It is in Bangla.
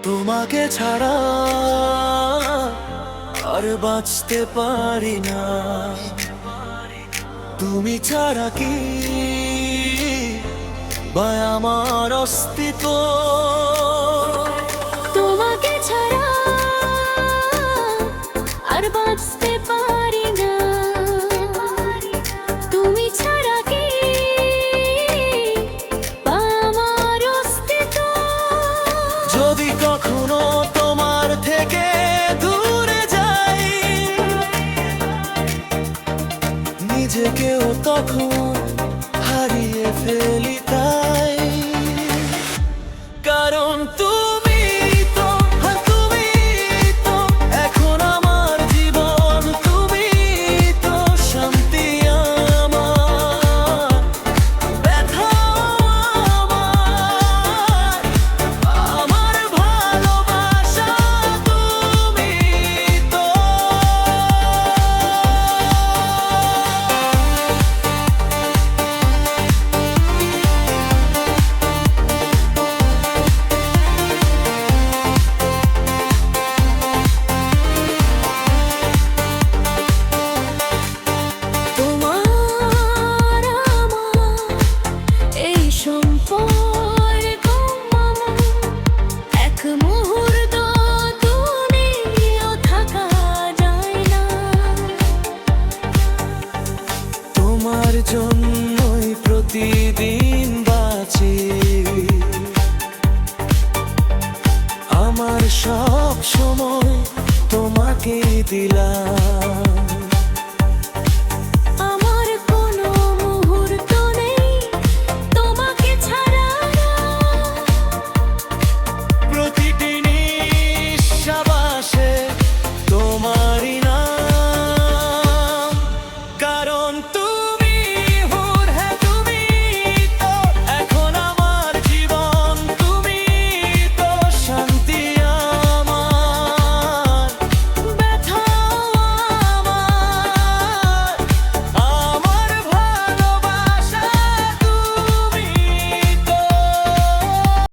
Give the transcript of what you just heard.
তোমাকে ছাড়া আর বাঁচতে পারি না। তুমি ছাড়া কি বা আমার অস্তিত্ব? তোমাকে ছাড়া আর বাঁচতে পারি না। তুমি ছাড়া কি বা আমার অস্তিত্ব? যদি কখনো তোমার থেকে দূরে যাই, নিজেকেও তখন হারিয়ে ফেলি। তাই কারণ তুমি তো, হ্যাঁ তুমি তো এখন আমার জীবন, তুমি তো শান্তি আমার, ব্যথা আমার ভালোবাসা তুমি তো। তোমার আমার এই সম্পর্ক এক মুহূর্ত তুমিও থাকা যায় না। তোমার জন্যই প্রতিদিন বাঁচি, আমার সব সময় তোমাকে দিলাম।